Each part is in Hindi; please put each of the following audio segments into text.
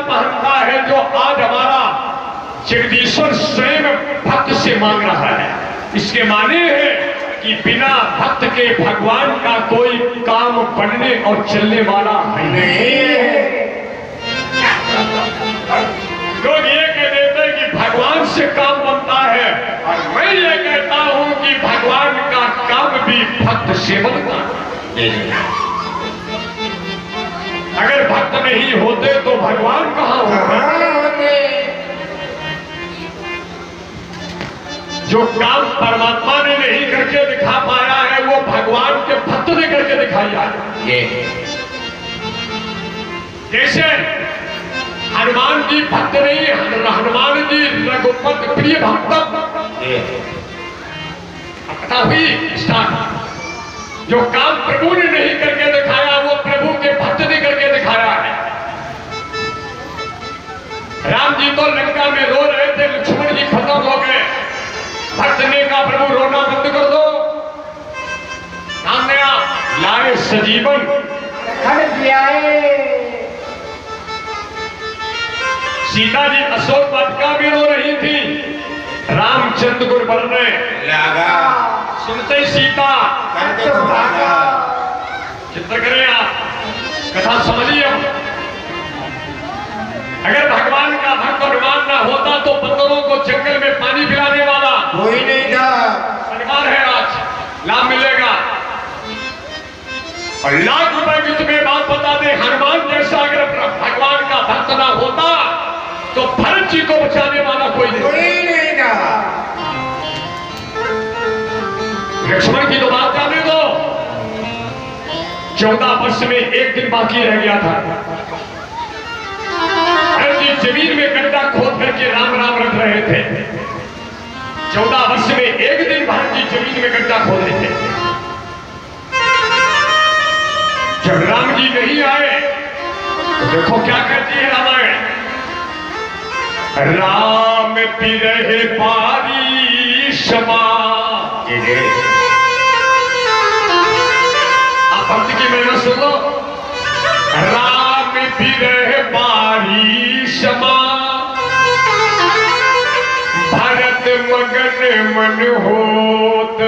पहनता है जो आज हमारा जगदीश्वर स्वयं भक्त से मांग रहा है। इसके माने है कि बिना भक्त के भगवान का कोई काम बनने और चलने वाला नहीं है। लोग ये कह देते हैं कि भगवान से काम बनता है, और मैं ये कहता हूं कि भगवान का काम भी भक्त से बनता है। अगर भक्त नहीं होते तो भगवान कहां होते? जो काम परमात्मा ने नहीं करके दिखा पाया है वो भगवान के भक्त ने करके दिखाया है। जैसे हनुमान जी भक्त नहीं, हनुमान जी रघुपत प्रिय भक्त। कथा हुई स्टार्ट। जो काम प्रभु ने नहीं करके दिखाया वो प्रभु के भक्त ने करके दिखाया है। राम जी तो लंका में रो रहे थे, लक्ष्मण जी खत्म हो गए। भक्त ने कहा प्रभु रोना बंद कर दो। सामने आप लाए सजीवन सीता जी अशोक वाटिका में रो रही थी, रामचंद्र को बढ़ने लगा। सुनते ही सीता चिंता करें आप, कथा समझिए। अगर भगवान का भक्त हनुमान ना होता तो बंदरों को जंगल में पानी पिलाने वाला कोई नहीं था। सरकार है आज लाभ मिलेगा। और लाख रुपए की तुम्हें बात बता दे, हनुमान जैसा अगर भगवान का भक्त ना होता तो भरत जी को बचाने वाला कोई नहीं था। लक्ष्मण की तो बात जाने दो। 14 वर्ष में एक दिन बाकी रह गया था। भरत जी जमीन में गड्ढा खोद करके राम राम रख रहे थे। 14 वर्ष में एक दिन भरत जी जमीन में गड्ढा खोद रहे थे। जब राम जी नहीं आए तो देखो क्या कहती है रामायण। राम पिरहे पारी क्षमा। आप भक्त की महिमा सुनो। राम पिरहे पारी क्षमा, भरत मगन मन होत,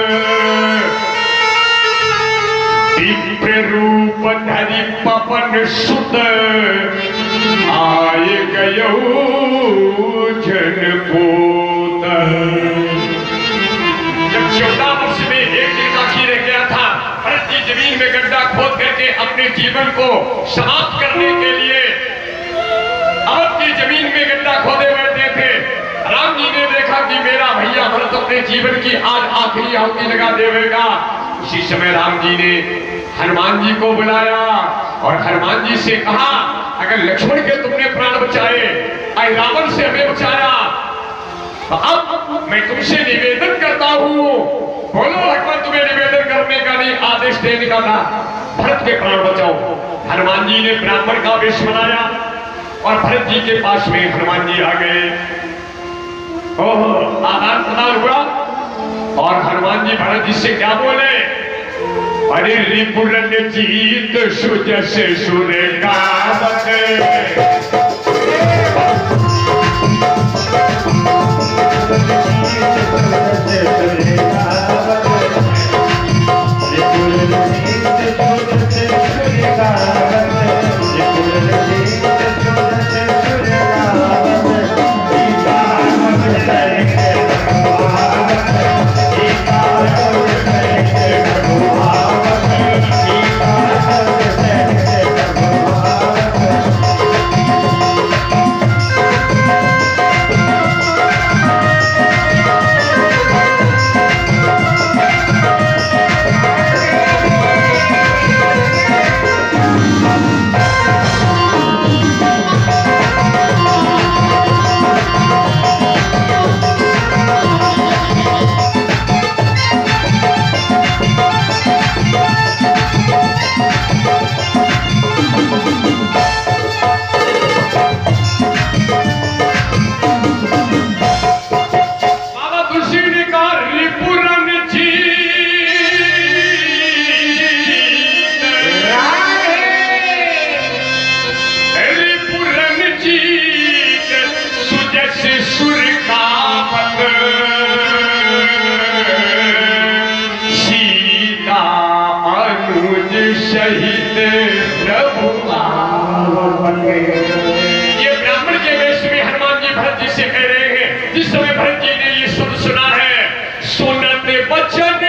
दिव्य रूप धरि पवन सुत, आए गयो जनपोत। जब 14 वर्ष में एक दिन बाकी रह गया था, भरत जी जमीन में गड्ढा खोद करके अपने जीवन को समाप्त करने के लिए अवध की जमीन में गड्ढा खोदे बैठे थे। राम जी ने देखा कि मेरा भैया भरत अपने जीवन की आज आखिरी आहुति लगा देगा। उसी समय राम जी ने हनुमान जी को बुलाया और हनुमान जी से कहा, अगर लक्ष्मण के तुमने प्राण बचाए, आई रावण से हमें बचाया, तो अब मैं तुमसे निवेदन करता हूं। बोलो भगवान, तुम्हें निवेदन करने का नहीं, आदेश देने का था। भरत के प्राण बचाओ। हनुमान जी ने ब्राह्मण का वेश बनाया और भरत जी के पास में हनुमान जी आ गए। ओह, आदान प्रदान हुआ और हनुमान जी भरत जी से क्या बोले। अरे रिपुरन जीत सुजस सुर गावत, भरत जी से कह रहे हैं। जिस समय भरत जी ने ये शब्द सुना है, सुनते बचन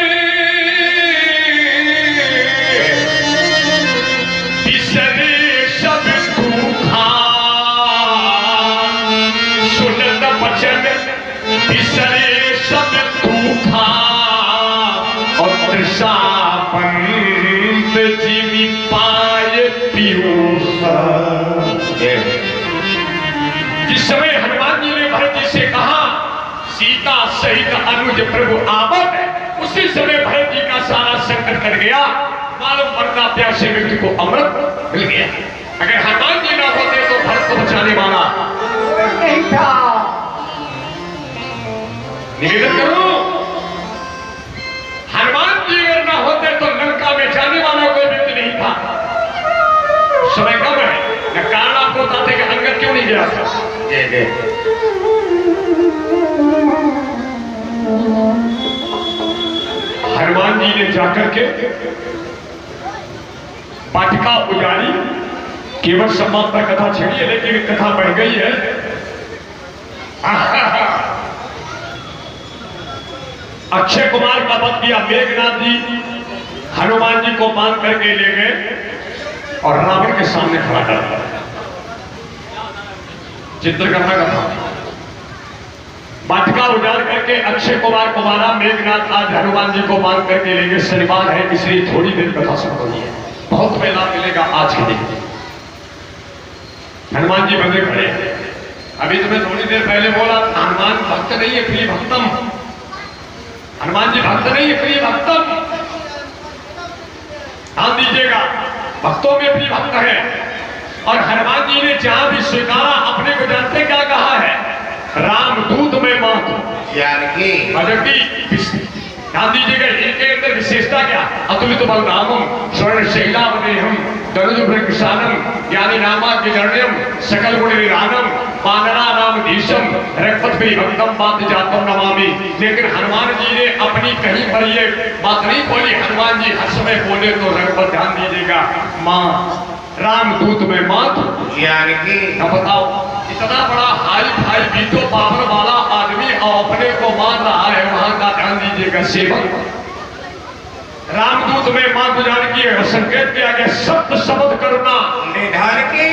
बिसरे सब दुखा, सुनत बचन बिसरे सब दुखा, और तृषापंत जीवी पाए पीयूष। जिस समय हनुमान जी ने भरत जी से कहा सीता सहित अनुज प्रभु आवत, उसी समय भरत जी का सारा संकट कर गया। मालूम पड़ता प्यासे व्यक्ति को अमृत मिल गया। अगर हनुमान जी ना होते तो भरत को बचाने वाला नहीं था। निवेदन करूं, हनुमान जी अगर ना होते तो लंका में जाने वाला कोई व्यक्ति नहीं था। समय कम है, न कारण आपको बताते कि अंगद क्यों नहीं गया था। हनुमान जी ने जाकर के वाटिका उजाड़ी, केवल सम्मान पर कथा छिड़ी है, लेकिन कथा बढ़ गई है। अक्षय कुमार का वध किया। मेघनाथ जी हनुमान जी को बांध करके ले गए और रावण के सामने खड़ा कर दिया। चित्रकथा का था। वाटिका उजाड़ करके अक्षय कुमार को मारा। मेघनाथ आज हनुमान जी को बांध करके ले गए। शनिवार है इसलिए थोड़ी देर कथा सुन रही है, बहुत मेला मिलेगा आज के दिन। हनुमान जी बंदे खड़े। अभी तुम्हें थोड़ी देर पहले बोला हनुमान भक्त नहीं है, प्रिय भक्तम। हनुमान जी भक्त नहीं है, प्रिय भक्तम। ध्यान दीजिएगा, भक्तों में प्रिय भक्त है। और हनुमान जी ने जहां भी स्वीकारा, अपने को जानते क्या कहा है, राम दूत में मात ध्यान दीजिएगा। इनके अंदर विशेषता क्या, अतुलित बलरामम स्वर्ण शैलावदेहम दनुजभृक्षानम ज्ञानी नामाग्निगण्यम सकल गुण निधानम पानरा रामधीशम रघुपति भक्तम बात जातम नमामि। लेकिन हनुमान जी ने अपनी कहीं पर ये बात नहीं बोली। हनुमान जी हर समय बोले तो रघुपत, ध्यान दीजिएगा, माँ रामदूत में मात जानकी। अब बताओ, इतना बड़ा हाई फाई बीतो पावर वाला आदमी और अपने को मान रहा है, वहां का ध्यान दीजिएगा सेवक। रामदूत में मां जानकी है, संकेत किया गया सत्य शब्द करुणा निधान की।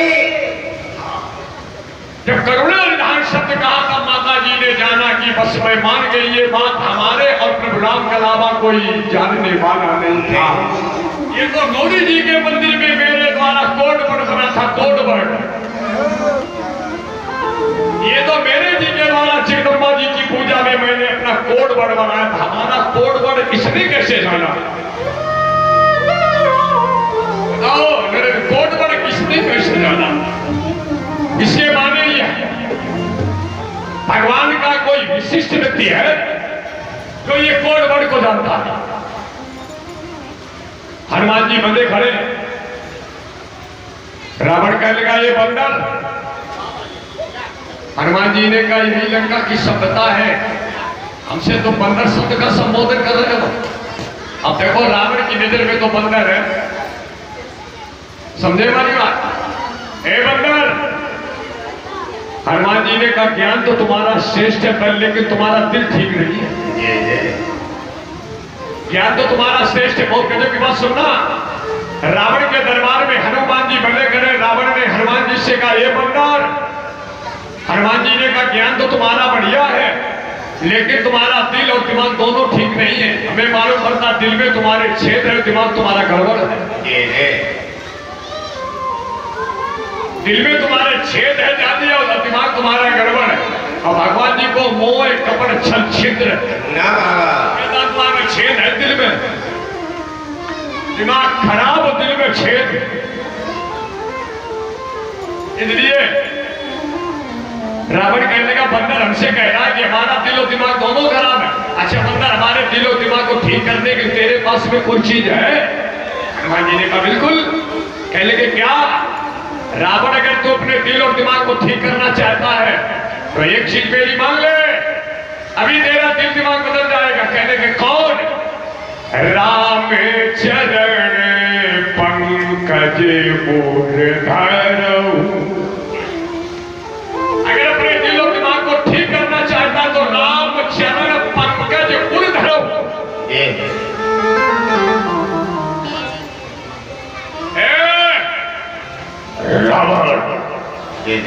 जब करुणा निधान शब्द कहा तब माता जी ने जाना कि बस मैं मान गई, ये बात हमारे और प्रभु राम के अलावा कोई जानने वाला नहीं था। ये तो गौरी जी के मंदिर में मेरे द्वारा कोड वर्ड बना था, कोड वर्ड। ये तो मेरे जी के द्वारा जगदम्बा जी की पूजा में मैंने अपना कोड वर्ड बनाया था। हमारा कोड वर्ड इसने कैसे जाना? बताओ, मेरे कोड वर्ड किसने कैसे जाना? इसके माने ये है, भगवान का कोई विशिष्ट व्यक्ति है जो ये कोड वर्ड को जानता है। हनुमान जी बंदे खड़े। रावण कहने लगा ये बंदर। हनुमान जी ने कहा यही लंका की सभ्यता है, हमसे तो बंदर शब्द का संबोधन कर रहे हो। अब देखो रावण की नजर में तो बंदर है, समझे वाली बात। ए बंदर, हनुमान जी ने कहा ज्ञान तो तुम्हारा श्रेष्ठ है पर लेकिन तुम्हारा दिल ठीक नहीं है। ज्ञान तो तुम्हारा श्रेष्ठ है, बहुत गजब की बात सुनना। रावण के दरबार में हनुमान जी बने करे। रावण ने हनुमान जी से कहा ये बंदर, हनुमान जी ने कहा ज्ञान तो तुम्हारा बढ़िया है लेकिन तुम्हारा दिल और दिमाग दोनों ठीक नहीं है। हमें मालूम पड़ता दिल में तुम्हारे छेद है, दिमाग तुम्हारा गड़बड़ है। दिल में तुम्हारे छेद है जाती है और दिमाग तुम्हारा गड़बड़ है। और भगवान जी को मोह कपड़ छल छिद्र तुम्हारा छेद है दिल में, दिमाग खराब और दिल में छेद। इसलिए रावण कहने का बंदर हमसे कह रहा है कि हमारा दिल और दिमाग दोनों खराब है। अच्छा बंदर, हमारे दिल और दिमाग को ठीक करने के तेरे पास में कोई चीज है? हनुमान जी ने कहा बिल्कुल। कहने के क्या? रावण अगर तू अपने दिल और दिमाग को ठीक करना चाहता है तो एक चीज मेरी मांग ले, अभी तेरा दिल दिमाग बदल जाएगा। कहने के कौन? राम चरण पंकज मूर धरऊ। अगर अपने दिल और दिमाग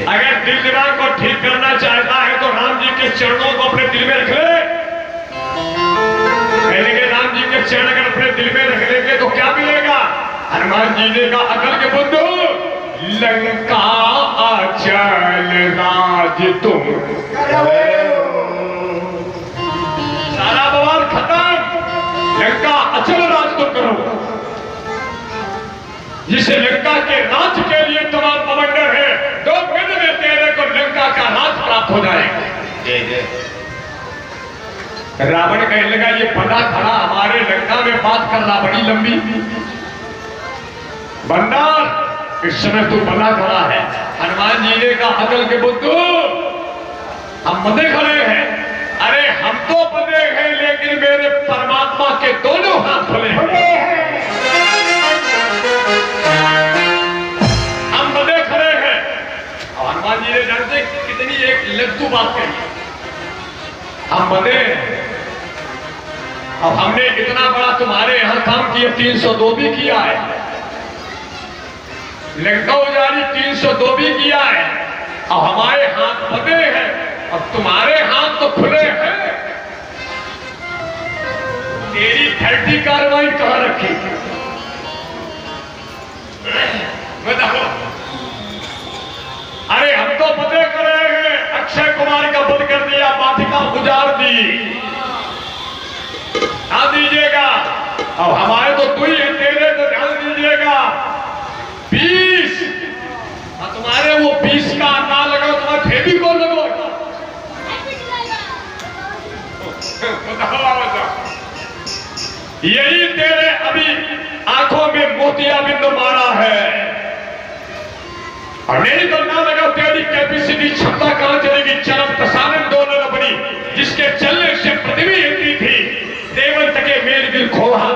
अगर दिल दिमाग को ठीक करना चाहता है तो राम जी के चरणों को अपने दिल में रख ले। कहने के राम जी के चरण अगर अपने दिल में रख लेंगे तो क्या मिलेगा? हनुमान जी ने कहा अकल के बुद्धू, लंका अचल राज तुम, सारा बवाल खत्म, लंका अचल राज तुम करो। जिसे लंका के राज के लिए तमाम कमांडर है, 2 मिनट में तेरे को लंका का राज प्राप्त हो जाएगा। रावण कहने लगा ये बंदा खड़ा हमारे लंका में बात कर रहा बड़ी लंबी। बंदर इस समय तू बंदा खड़ा है। हनुमान जी ने कहा अकल के बुद्धू, हम बंदे खड़े हैं। अरे हम तो बंदे हैं लेकिन मेरे परमात्मा के दोनों हाथ खुले हैं। हम बंदे खड़े हैं। और हनुमान जी ने जानते कितनी एक लद्दू बात कही, हम बंदे हैं। अब हमने इतना बड़ा तुम्हारे यहां काम किया, 302 भी किया है, लंका उजाड़ी 302 भी किया है। अब हमारे हाथ बंधे हैं, अब तुम्हारे हाथ तो खुले हैं। तेरी 30 कार्रवाई कहां रखी बताओ? अरे हम तो बंधे करे हैं, अक्षय कुमार का वध कर दिया, वाटिका उजाड़ दी, ध्यान दीजिएगा। अब हमारे तो तू ही है, तेरे तो ध्यान दीजिएगा। 20 तुम्हारे वो 20 का अंदाज लगाओ, तुम्हारा फेबी कौन लगो? यही तेरे अभी आंखों में मोतियाबिंद मारा है। और मेरी तो ना लगा तेरी कैपेसिटी क्षमता कहां चलेगी? चरम प्रसारण दोनों न बनी, जिसके चलने से पृथ्वी हिलती थी, देवन तके मेल दिल खोहा।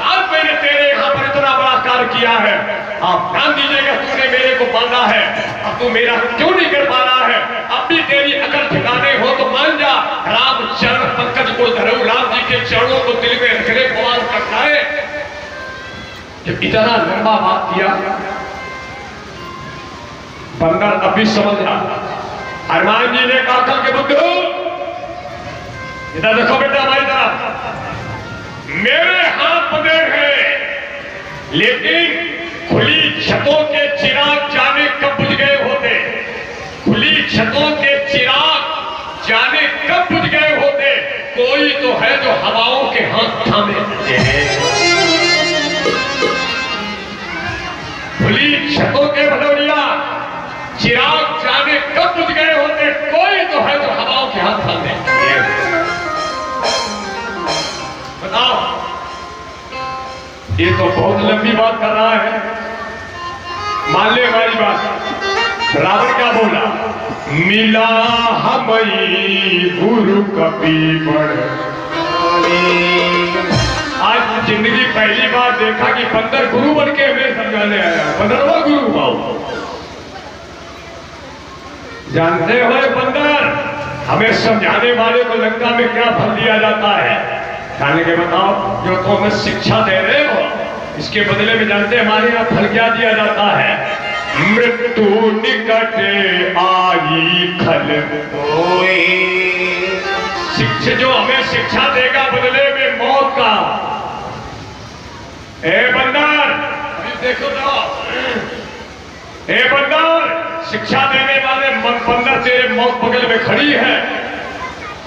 आज मैंने तेरे यहां पर इतना बड़ा कार्य किया है। आप ध्यान दीजिएगा, तूने मेरे को बांधा है, अब तू मेरा क्यों नहीं कर पा रहा है? अब भी तेरी अकल ठिकाने हो तो मान जा। राम चरण पंकज को धरो, राम जी के चरणों को दिल में रखने भगवान करता है। जब इतना लंबा बात किया, बंदर अभी समझ रहा। हनुमान जी ने कहा अकल के बुद्धू, इधर देखो बेटा हमारी तरफ, मेरे हाथ बंधे हैं लेकिन खुली छतों के चिराग जाने कब बुझ गए होते, खुली छतों के चिराग जाने कब बुझ गए होते। कोई तो है जो हवाओं के हाथ थामे रहते हैं। खुली छतों के भदौरिया चिराग जाने कब बुझ गए होते, कोई तो है जो हवाओं के हाथ थामे रहते हैं। बताओ, ये तो बहुत लंबी बात कर रहा है, मान ले हमारी बात। रावण क्या बोला? मिला हमई गुरु कपि बड़। आज जिंदगी पहली बार देखा कि बंदर गुरु बन के हमें समझाने आया। बंदरवा गुरु भाव जानते हो बंदर, हमें समझाने वाले को लंका में क्या फल दिया जाता है? कहने के बताओ, जो तो हमें शिक्षा दे रहे हो, इसके बदले में जानते हमारे यहाँ फल क्या दिया जाता है? मृत्यु निकट आई खल कोई। शिक्षा जो हमें शिक्षा देगा बदले में मौत का। ए बंदर देखो तो, ए बंदर, शिक्षा देने वाले बंदर तेरे मौत बगल में खड़ी है।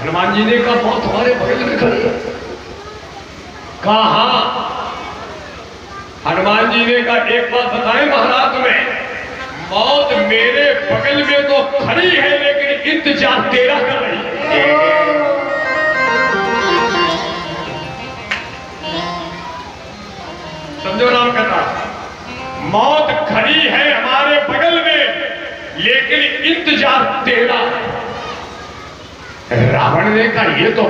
हनुमान जी ने कहा मौत हमारे बगल में खड़ी है। कहा हनुमान जी ने कहा एक बात बताएं महाराज तुम्हें, मौत मेरे बगल में तो खड़ी है लेकिन इंतजार तेरा कर रही है। समझो राम कथा, मौत खड़ी है हमारे बगल में लेकिन इंतजार तेरा। रावण ने कहा ये तो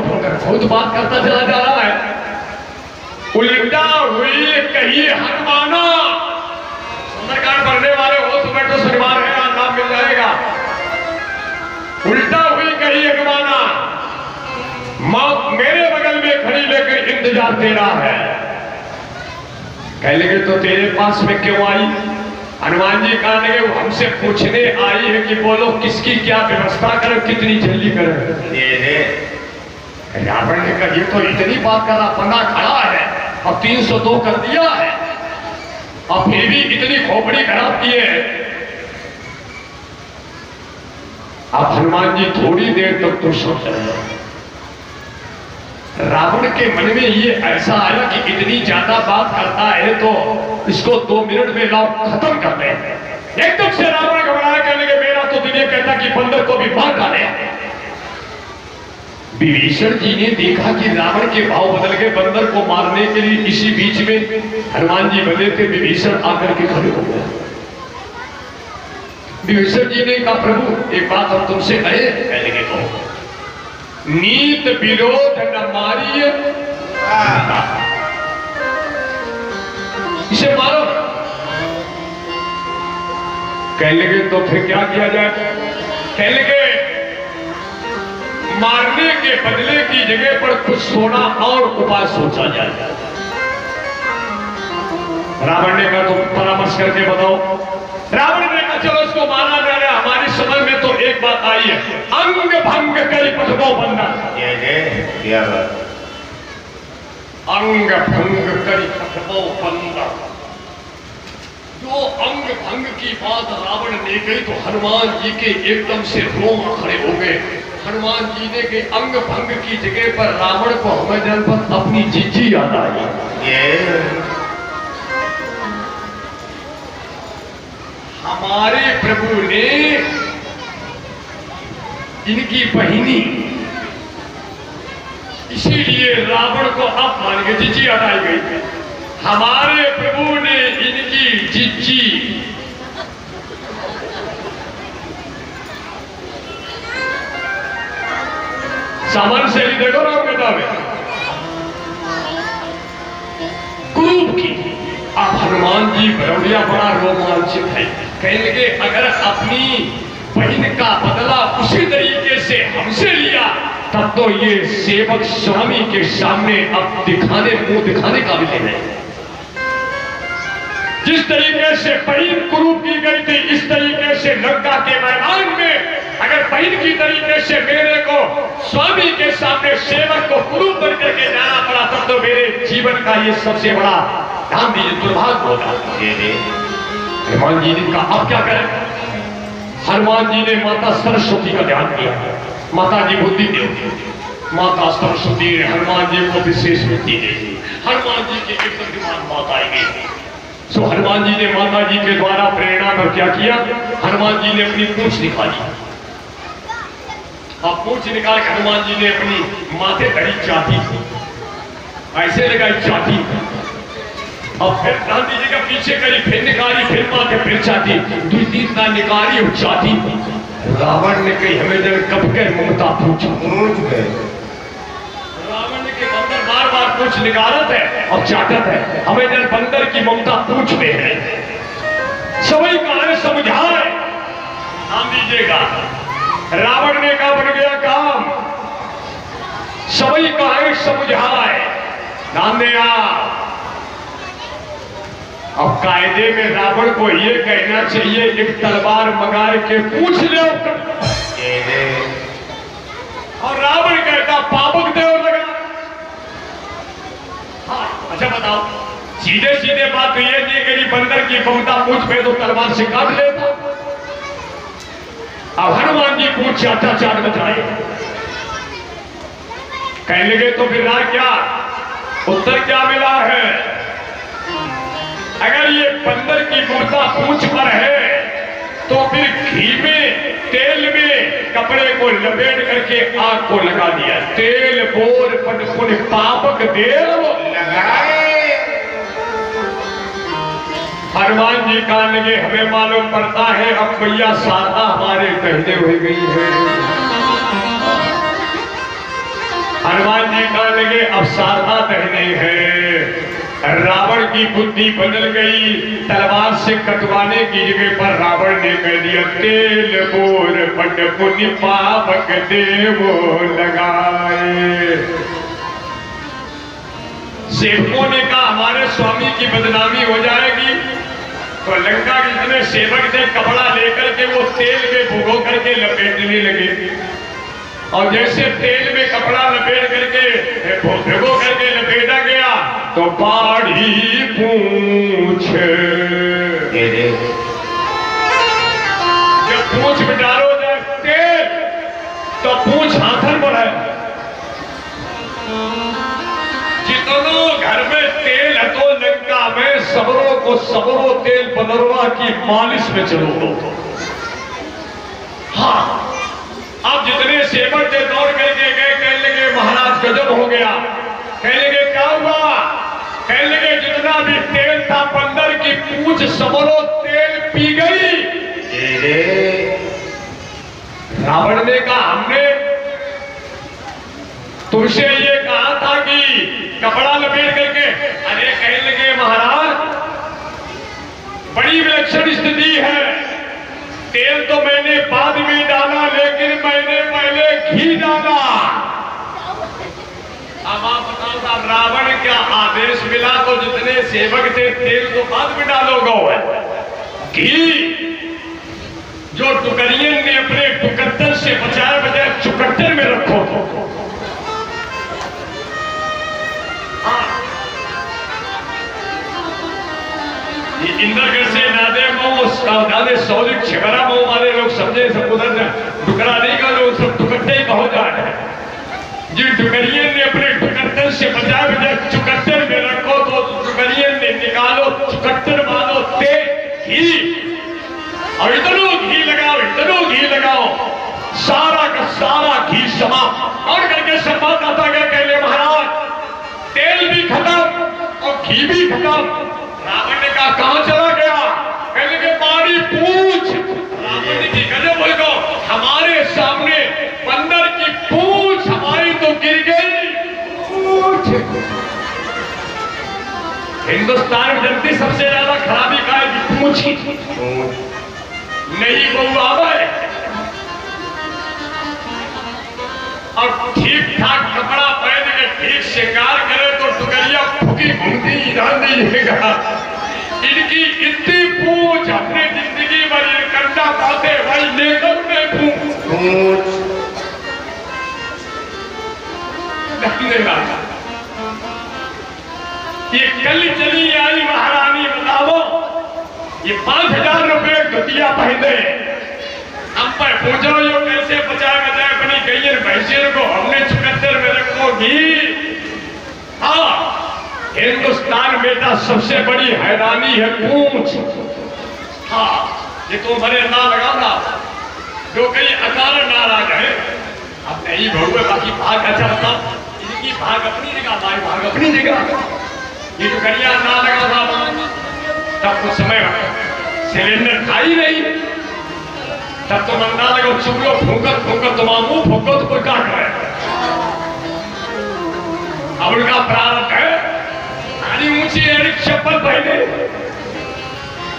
खुद बात करता चला जा रहा है। उल्टा हुई कही हनुमाना। सुंदरकांड पढ़ने वाले हो तो बैठो, शनिवार है, नाम मिल जाएगा। उल्टा हुई कही हनुमाना, मौत मेरे बगल में खड़ी लेकर इंतजार तेरा है। कह लगे तो तेरे पास में क्यों आई? हनुमान जी कहने लगे वो हमसे पूछने आई है कि बोलो किसकी क्या व्यवस्था करें, कितनी जल्दी करें। रावण ने कहा ये तो इतनी बात करा, बंदा खड़ा है और 302 कर दिया है और फिर भी इतनी खोपड़ी खराब की है। अब हनुमान जी थोड़ी देर तक तो सोच रहे। रावण के मन में ये ऐसा आया कि इतनी ज्यादा बात करता है तो इसको 2 मिनट में लाओ खत्म कर दे। एकदम से रावण घबराया, कहने लगे मेरा तो दिल ये कहता कि बंदर को भी मार डाले। विभीषण जी ने देखा कि रावण के भाव बदल गए, बंदर को मारने के लिए इसी बीच में हनुमान जी बने थे। विभीषण आकर के खड़े हो गए। विभीषण जी ने कहा प्रभु एक बात हम तुमसे कहे। कहने के कहो। नीत विरोध न मारिय, इसे मारो। कहने लगे तो फिर क्या किया जाए। कहने लगे मारने के बदले की जगह पर कुछ सोना और उपाय सोचा जाए। रावण ने कहा तुम परामर्श करके बताओ। रावण ने कहा चलो इसको मारा जा रहा है, हमारी समझ में तो एक बात आई है, अंग भंग करी पठबो बंदा। अंग भंग करी पठबो बंदा। जो अंग भंग की बात रावण ने कही तो हनुमान जी के एकदम से रोम खड़े हो गए। हनुमान जी ने के अंग भंग की जगह पर रावण को हमें जन पर अपनी जीजी याद आई। हमारे प्रभु ने इनकी बहिनी, इसीलिए रावण को अब मान के जीजी हटाई गई। हमारे प्रभु ने इनकी जीजी सामान्य शैली देखो राम कथा में कुरूप की। अब हनुमान जी बरौलिया बड़ा रोमांचित है। कहने लगे अगर अपनी बहन का बदला उसी तरीके से हमसे लिया तब तो ये सेवक स्वामी के सामने अब मुंह दिखाने का भी है। जिस तरीके से बहन कुरूप की गई थी इस तरीके से लंका के मैदान में अगर बहन की तरीके से मेरे को स्वामी के सामने सेवक को कुरूप बन करके जाना पड़ा तब तो मेरे जीवन का ये सबसे बड़ा ध्यान दीजिए दुर्भाग्य होगा। हनुमान जी ने कहा अब क्या करें। हनुमान जी ने माता सरस्वती का ध्यान किया। माता जी बुद्धि देवती, माता सरस्वती ने हनुमान जी को विशेष बुद्धि दी। हनुमान जी के एकदम दिमाग बात आई गई। सो हनुमान जी ने माता जी के द्वारा प्रेरणा कर क्या किया, हनुमान जी ने अपनी पूंछ निकाली। अब पूंछ निकाल के हनुमान जी ने अपनी माथे धरी चाटी ऐसे लगाई चाटी। अब फिर ध्यान दीजिएगा पीछे करी फिर निकाली फिर माथे फिर चाटी, 2-3 बार निकाली और चाटी। रावण ने कही हमें जब कब के ममता पूछ गए। रावण ने कही बंदर बार बार पूछ निकालत है और चाटत है, हमें जब बंदर की ममता पूछ में है। सभी कहानी समझाए। ध्यान दीजिएगा रावण ने कहा बन गया काम, सभी कहानी समझाए। ध्यान देना अब कायदे में रावण को ये कहना चाहिए एक तलवार मंगाए के पूछ ले और रावण कहता पापक देव लगा। हाँ अच्छा बताओ सीधे सीधे बात तो ये नहीं कि बंदर की ममता पूछ पे तो तलवार से काट लेता। अब हनुमान जी पूछ चाटा चाट बताए। कहने लगे तो फिर राय क्या उत्तर क्या मिला है। अगर ये बंदर की ममता पूंछ पर है तो फिर घी में तेल में कपड़े को लपेट करके आग को लगा दिया। तेल बोर पटपुन पापक देव लगाए। हनुमान जी कहने लगे हमें मालूम पड़ता है अब भैया शारदा हमारे कहने हो गई है। हनुमान जी कहने लगे अब शारदा कहने हैं। रावण की बुद्धि बदल गई, तलवार से कटवाने की जगह पर रावण ने कह दिया तेल बोर पट पुण्य पापक देव लगाए। सेवकों ने कहा हमारे स्वामी की बदनामी हो जाएगी तो लंका के जितने सेवक थे कपड़ा लेकर के वो तेल में भिगो करके लपेटने लगे। और जैसे तेल में कपड़ा लपेट करके भिगो करके लपेटा गया तो बाढ़ी पूंछ, जब पूंछ में डालो जाए तेल तो पूंछ हाथन पर है। जितनों घर में तेल है तो लंका में सबरों को सबरों तेल पनरवा की मालिश में चलो। हाँ, अब जितने सेवक थे दौड़ करके गए, कहने लगे महाराज गजब हो गया। कहने लगे क्या हुआ? कहने लगे जितना भी तेल था बंदर की पूंछ सबरों तेल पी गई। रावण ने कहा हमने तुमसे ये कहा था कि कपड़ा लपेट करके। अरे कहने लगे महाराज बड़ी विलक्षण स्थिति है, तेल तो मैंने बाद में डाला लेकिन मैंने पहले घी डाला। अब आप बताओ साहब, रावण क्या आदेश मिला तो जितने सेवक थे तेल तो बाद में डालोगे, घी जो टुकरियन ने अपने टुकत्तर से बचाए बजाय चुकत्तर में रखो। इंद्रगढ़ से नादे नादे सौलिक छिबरा मऊ वाले लोग समझे सब उधर टुकड़ा नहीं का लोग सब टुकट्टे ही पहुंच जाए। जिन टुकरियन ने अपने टुकत्तर से बचाए बजाय चुकत्तर में रखो तो टुकरियन ने निकालो चुकत्तर मानो तेल घी और इतनो घी लगाओ सारा का सारा घी समा और करके संवाददाता गए कहले महाराज तेल भी खत्म और घी भी खत्म। रावण ने कहा कहां चला गया? कहने के पानी पूछ। रावण ने की गजब हो गो, हमारे सामने बंदर की पूछ हमारी तो गिर गई। पूछ हिंदुस्तान में जनती सबसे ज्यादा खराबी का है पूछ नहीं बहु आवे और ठीक ठाक कपड़ा पहन के ठीक शिकार करे तो टुकरिया फूकी घूमती ही ना दीजिएगा। इनकी इतनी पूछ अपनी जिंदगी भर कंधा पाते भाई लेकर में पूछ ये कल चली आई महारानी बताओ ये 5,000 रुपए धुतिया पहने हम पर पूछो यो कैसे बचाए बचाए अपनी गैर भैंसियों को हमने चुकत्तर में रखोगी। हाँ, हिंदुस्तान बेटा सबसे बड़ी हैरानी है पूंछ। हाँ, ये तो बड़े ना लगा था जो कहीं अकारण नाराज है। अब नहीं बहुए बाकी भाग अच्छा बताओ, इनकी भाग अपनी जगह, हमारी भाग अपनी जगह। ये जो करिया ना लगा था तब कुछ समय सिलेंडर खाई नहीं, तब तो मंदा लगा चुपलो फूंकर तुम्हारा फूको तो कोई काट रहा है। अब उनका प्रारंभ है आनी ऊंची चप्पल पहने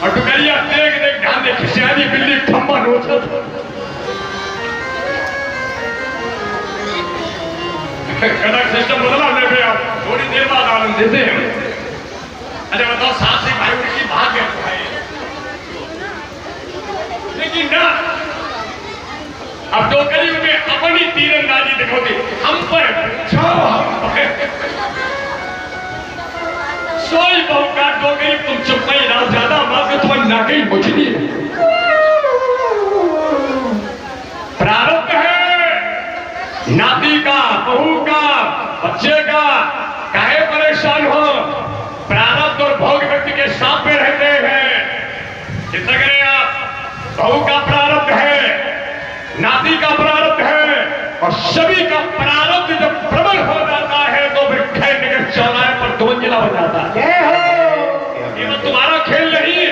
और टुकरिया देख ध्यान दे खिसियानी बिल्ली खम्बा नोचा कनक सिस्टम बदला हमने भी आप थोड़ी देर बाद आनंद देते हैं। अरे बताओ साथ ही भाई उनकी भाग है लेकिन ना अब टोकरी में अपनी तीरंदाजी दिखाती हम पर सोई बहु का टोकरी तुम चुप नहीं रहो ज्यादा मार के तुम्हारी नाकई बुझनी प्रारब्ध है नाती का बहू का बच्चे का काहे परेशान हो। प्रारब्ध और भोग व्यक्ति के साथ में रहते हैं। जितना करें आप बहू का प्रारब्ध है, नाती का प्रारब्ध है और सभी का प्रारब्ध जब प्रबल हो जाता है तो फिर खैर निकल चौराहे पर धोंजला हो जाता है। ये तो तुम्हारा खेल नहीं है,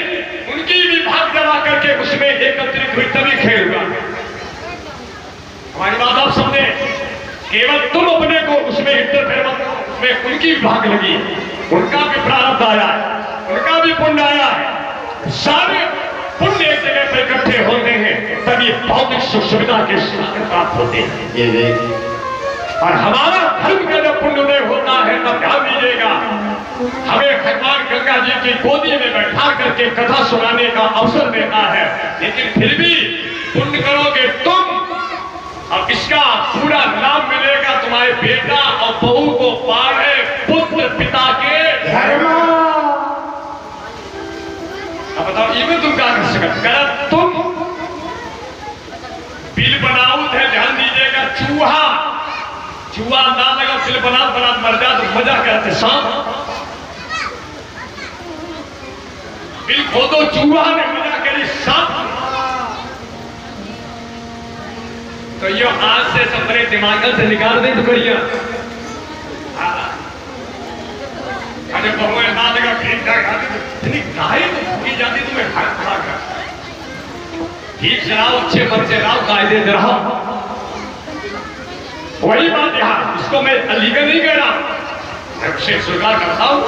उनकी भी भाग जमा करके उसमें एकत्रित हुई तभी खेल हुआ। हमारी बात आप समझे, केवल तुम अपने को उसमें इंटरफेयर मत करो, उसमें उनकी भी भाग लगी, उनका भी प्रारब्ध आया है, उनका भी पुण्य आया है। सारे पुण्य एक जगह पर इकट्ठे होते हैं तभी भौतिक सुख सुविधा के साथ प्राप्त होते हैं। और हमारा धर्म का जब पुण्योदय होता है तब ध्यान दीजिएगा, हमें भगवान गंगा जी की गोदी में बैठा करके कथा सुनाने का अवसर देता है, लेकिन फिर भी पुण्य करोगे तुम, अब इसका पूरा नाम मिलेगा तुम्हारे बेटा और बहू को पाले पुत्र पिता के धर्म। अब बताओ इनमें तुम क्या कर सकते, गलत तुम बिल बनाओ है, ध्यान दीजिएगा, चूहा ना लगा बिल बना मर जा तो मजा करते सांप, बिल खोदो चूहा ने मजा करी सांप। तो ये आज से अपने दिमाग से निकाल दे तो करिए, अरे बहु ना लगा ठीक ठाक गाय तो भूखी जाती तुम्हें खा कर ठीक से रहो, अच्छे मन से रहो, कायदे से रहो। वही बात यहाँ, इसको मैं अलीगढ़ नहीं कह रहा, मैं उसे स्वीकार करता हूं,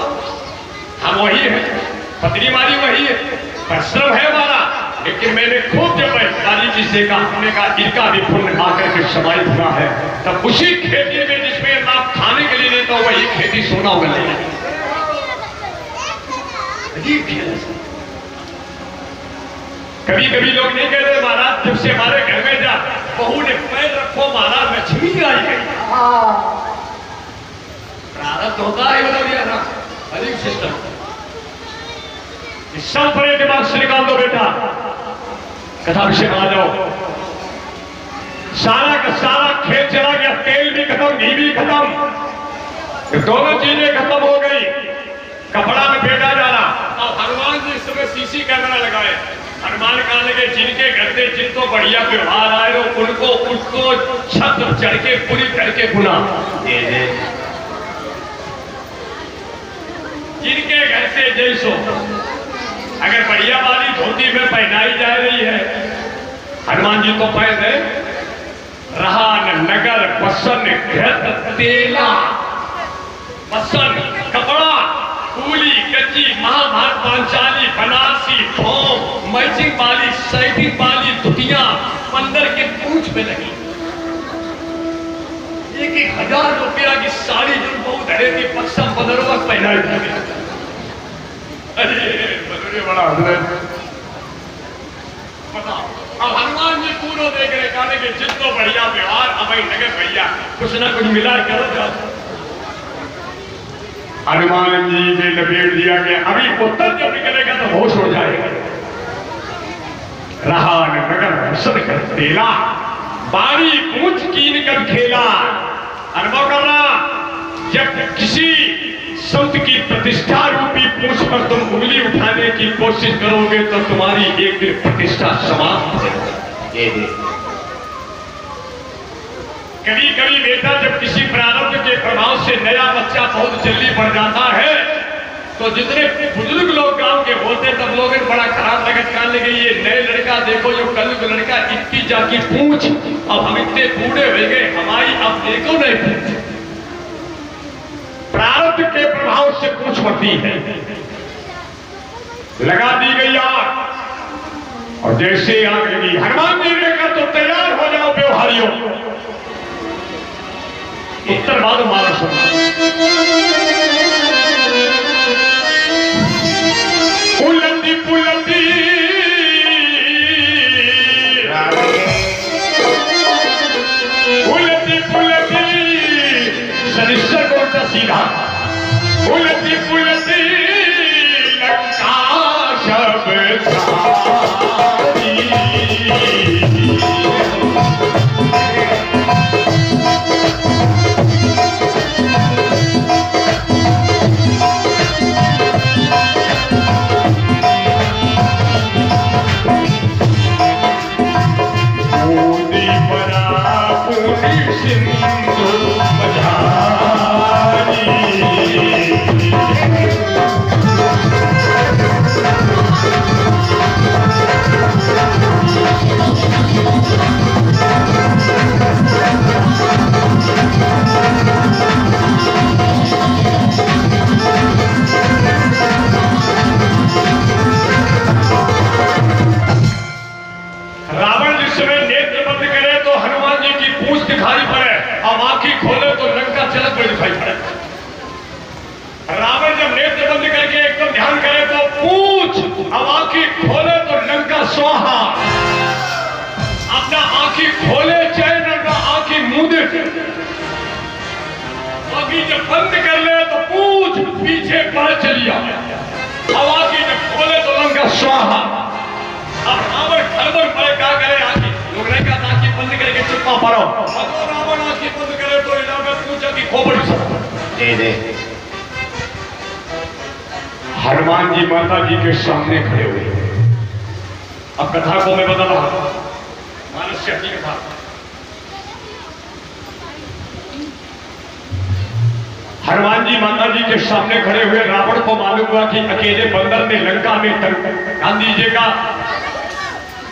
हम वही है, पत्नी मारी वही है, परिश्रम है हमारा, लेकिन मैंने खूब जब काली जी से कहा, हमने कहा इनका भी पुण्य आकर के समाहित हुआ है, तब उसी खेती में जिसमें आप खाने के लिए लेता वही खेती सोना उगा लेना। अजीब खेल। कभी कभी लोग नहीं कहते महाराज जब से हमारे घर में जा बहू ने पैर रखो महाराज लक्ष्मी आई गई, प्रारब्ध होता है बता दिया था, अजीब सिस्टम। सब बड़े दिमाग से निकाल दो बेटा, कथा विषय में आ जाओ। सारा का सारा खेल चला गया, तेल भी खत्म, घी भी खत्म, दोनों चीजें खत्म हो गई, कपड़ा में फेंका जा रहा। और हनुमान जी इस समय सीसी कैमरा लगाए, हनुमान कहा लगे जिनके घर से जिनको बढ़िया व्यवहार आए हो उनको उसको छत चढ़ के पूरी करके गुना, जिनके घर से जैसो अगर बढ़िया वाली धोती में पहनाई जा रही है, हनुमान जी तो पहने रहा नगर बसन घृत तेला, बसन कपड़ा कूली कच्ची महाभारत पांचाली बनारसी थोम मैचिंग वाली सैठी वाली धुतियां बंदर के पूंछ में लगी, 1,000 रुपया की साड़ी जो बहुत धड़े थी पक्षम बदरवा पहनाई जाती। अरे बड़ा बताओ, अब हनुमान जी पूरा देख रहे कहने के जिनको बढ़िया व्यवहार अब नगर भैया कुछ ना कुछ मिला करो जाओ। हनुमान जी ने लपेट दिया कि अभी उत्तर जब निकलेगा तो होश हो जाएगा। रहा नगर सब कर तेला, बारी पूछ कीन कर खेला। अनुभव कर रहा, जब किसी संत की प्रतिष्ठा रूपी पूछ पर तुम उंगली उठाने की कोशिश करोगे तो तुम्हारी एक दिन प्रतिष्ठा समाप्त है। कभी कभी बेटा जब किसी प्रारब्ध के प्रभाव से नया बच्चा बहुत जल्दी बढ़ जाता है तो जितने बुजुर्ग लोग गांव के होते तब लोग बड़ा खराब लगत कहने लगे ये नए लड़का देखो जो कल का लड़का इतनी जाकी पूछ, अब हम इतने बूढ़े हो गए हमारी अब देखो नहीं पूछ। प्रारब्ध के प्रभाव से पूछ बढ़ती है, लगा दी गई आग और जैसे आग लगी हनुमान जी ने कहा तो तैयार हो जाओ व्यवहारियों। उत्तर बाद मारा सुना पुलती पुलती पुलती पुलती सनिश्चय को उल्टा सीधा पुलती पुलती लंका शब्द दिखाई पड़े, अब आंखें खोले तो लंका चलत हुए दिखाई पड़े। रावण जब नेत्र बंद करके एकदम ध्यान करे तो पूछ, अब आंखी खोले तो लंका स्वाहा। अपना आंखी खोले चैन ना आंखी मूंदे, अभी जब बंद कर ले तो पूछ पीछे बढ़ चलिया। अब आंखी जब खोले तो लंका स्वाहा। अब रावण खड़बड़ पड़े, क्या करे? आंखी लोग ने कहा आंखी बंद करके चुप्पा पड़ो। रावण आंखी बंद करे तो इलामे पूछा कि खोपड़ी सब दे दे। हनुमान जी माता जी के सामने खड़े हुए। अब कथा को मैं बता रहा हूं, मानस्य की कथा। हनुमान जी माता जी के सामने खड़े हुए। रावण को मालूम हुआ कि अकेले बंदर ने लंका में गांधी जी का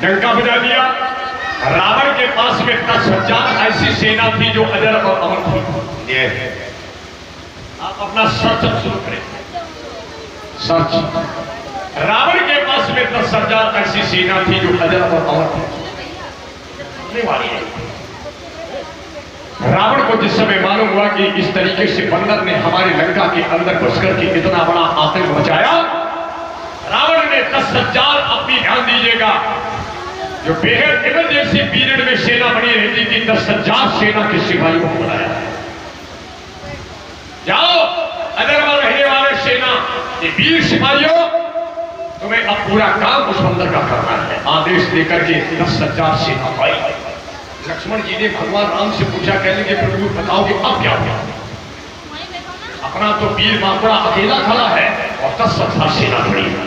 डंका बजा दिया। रावण के पास में 10,000 ऐसी सेना थी जो अजर और अमर थी। आप अपना सर्च शुरू करें, सर्च। रावण के पास में 10,000 ऐसी सेना थी जो अजर और अमर थी। रावण को जिस समय मालूम हुआ कि इस तरीके से बंदर ने हमारी लंका के अंदर घुसकर के इतना बड़ा आतंक मचाया, रावण ने 10,000, अपनी ध्यान दीजिएगा, जो बेहद इमरजेंसी पीरियड में सेना बनी रहती थी, 10,000 सेना के सिपाहियों को बुलाया। जाओ अदर में रहने वाले सेना, ये वीर सिपाहियों, तुम्हें अब पूरा काम उस बंदर का करना है। आदेश देकर के 10,000 सेना आई। लक्ष्मण जी ने भगवान राम से पूछा, कहने के प्रभु बताओ कि अब क्या क्या? अपना तो वीर मात्रा अकेला खड़ा है और 10,000 सेना खड़ी है।